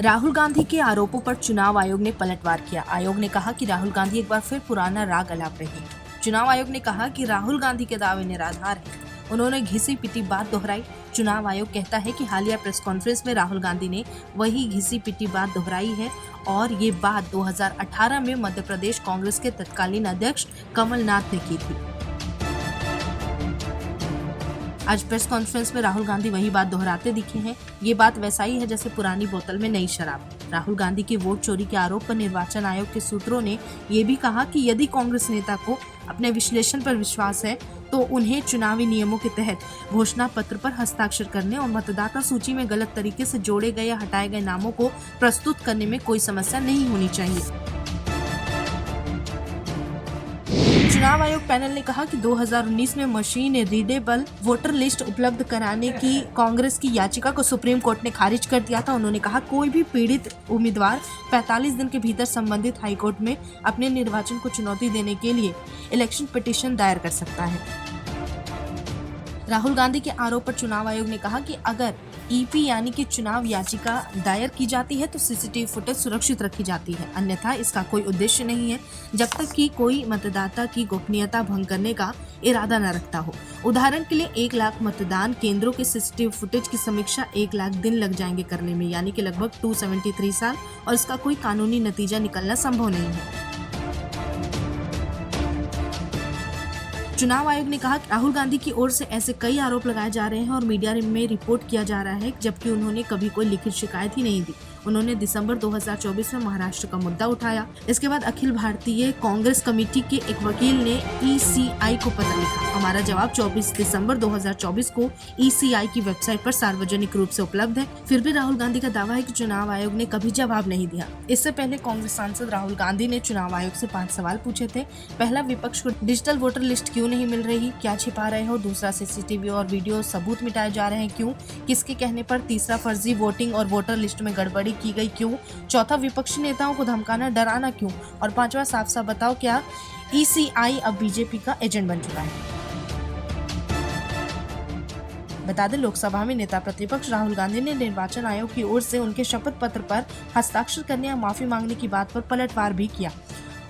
राहुल गांधी के आरोपों पर चुनाव आयोग ने पलटवार किया। आयोग ने कहा कि राहुल गांधी एक बार फिर पुराना राग अलाप रहे हैं। चुनाव आयोग ने कहा कि राहुल गांधी के दावे निराधार हैं। उन्होंने घिसी पिटी बात दोहराई। चुनाव आयोग कहता है कि हालिया प्रेस कॉन्फ्रेंस में राहुल गांधी ने वही घिसी पिटी बात दोहराई है और ये बात 2018 में मध्य प्रदेश कांग्रेस के तत्कालीन अध्यक्ष कमलनाथ ने की थी। आज प्रेस कॉन्फ्रेंस में राहुल गांधी वही बात दोहराते दिखे हैं। ये बात वैसा ही है जैसे पुरानी बोतल में नई शराब। राहुल गांधी के वोट चोरी के आरोप पर निर्वाचन आयोग के सूत्रों ने ये भी कहा कि यदि कांग्रेस नेता को अपने विश्लेषण पर विश्वास है तो उन्हें चुनावी नियमों के तहत घोषणा पत्र पर हस्ताक्षर करने और मतदाता सूची में गलत तरीके से जोड़े गए या हटाए गए नामों को प्रस्तुत करने में कोई समस्या नहीं होनी चाहिए। चुनाव आयोग पैनल ने कहा कि 2019 में मशीन रीडेबल वोटर लिस्ट उपलब्ध कराने की कांग्रेस की याचिका को सुप्रीम कोर्ट ने खारिज कर दिया था। उन्होंने कहा कोई भी पीड़ित उम्मीदवार 45 दिन के भीतर संबंधित हाईकोर्ट में अपने निर्वाचन को चुनौती देने के लिए इलेक्शन पिटीशन दायर कर सकता है। राहुल गांधी के आरोप पर चुनाव आयोग ने कहा कि अगर ईपी यानी कि चुनाव याचिका दायर की जाती है तो सीसीटीवी फुटेज सुरक्षित रखी जाती है, अन्यथा इसका कोई उद्देश्य नहीं है जब तक कि कोई मतदाता की गोपनीयता भंग करने का इरादा न रखता हो। उदाहरण के लिए 1 लाख मतदान केंद्रों के सीसीटीवी फुटेज की समीक्षा 1 लाख दिन लग जाएंगे करने में, यानी कि लगभग 273 साल, और इसका कोई कानूनी नतीजा निकलना संभव नहीं है। चुनाव आयोग ने कहा कि राहुल गांधी की ओर से ऐसे कई आरोप लगाए जा रहे हैं और मीडिया में रिपोर्ट किया जा रहा है, जबकि उन्होंने कभी कोई लिखित शिकायत ही नहीं दी। उन्होंने दिसंबर 2024 में महाराष्ट्र का मुद्दा उठाया। इसके बाद अखिल भारतीय कांग्रेस कमेटी के एक वकील ने ईसीआई को पत्र लिखा। हमारा जवाब 24 दिसंबर 2024 को ईसीआई की वेबसाइट पर सार्वजनिक रूप से उपलब्ध है। फिर भी राहुल गांधी का दावा है कि चुनाव आयोग ने कभी जवाब नहीं दिया। इससे पहले कांग्रेस सांसद राहुल गांधी ने चुनाव आयोग से 5 सवाल पूछे थे। पहला, विपक्ष को डिजिटल वोटर लिस्ट क्यों नहीं मिल रही, क्या छिपा रहे हो? दूसरा, सीसीटीवी और वीडियो सबूत मिटाए जा रहे हैं, क्यों, किसके कहने पर? तीसरा, फर्जी वोटिंग और वोटर लिस्ट में गड़बड़ी की गई, क्यों? चौथा, विपक्षी नेताओं को धमकाना डराना क्यों? और पांचवा, साफ साफ बताओ क्या ईसीआई अब बीजेपी का एजेंट बन चुका है? बता दें, लोकसभा में नेता प्रतिपक्ष राहुल गांधी ने निर्वाचन आयोग की ओर से उनके शपथ पत्र पर हस्ताक्षर करने या माफी मांगने की बात पर पलटवार भी किया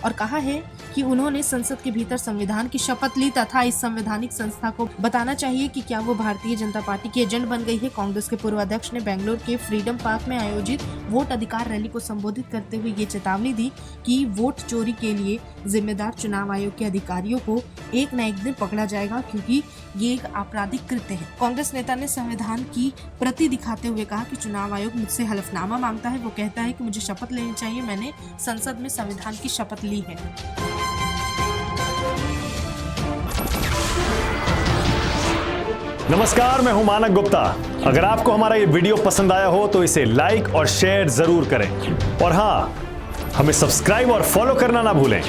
और कहा है कि उन्होंने संसद के भीतर संविधान की शपथ ली तथा इस संवैधानिक संस्था को बताना चाहिए कि क्या वो भारतीय जनता पार्टी की एजेंट बन गई है। कांग्रेस के पूर्व अध्यक्ष ने बेंगलुरु के फ्रीडम पार्क में आयोजित वोट अधिकार रैली को संबोधित करते हुए ये चेतावनी दी कि वोट चोरी के लिए जिम्मेदार चुनाव आयोग के अधिकारियों को एक न एक दिन पकड़ा जाएगा, क्योंकि ये एक आपराधिक कृत्य है। कांग्रेस नेता ने संविधान की प्रति दिखाते हुए कहा कि चुनाव आयोग मुझसे हलफनामा मांगता है। वो कहता है कि मुझे शपथ लेनी चाहिए, मैंने संसद में संविधान की शपथ ली है। नमस्कार, मैं हूं मानक गुप्ता। अगर आपको हमारा ये वीडियो पसंद आया हो तो इसे लाइक और शेयर जरूर करें, और हां, हमें सब्सक्राइब और फॉलो करना ना भूलें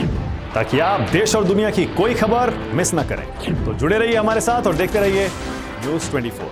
ताकि आप देश और दुनिया की कोई खबर मिस ना करें। तो जुड़े रहिए हमारे साथ और देखते रहिए न्यूज़ 24।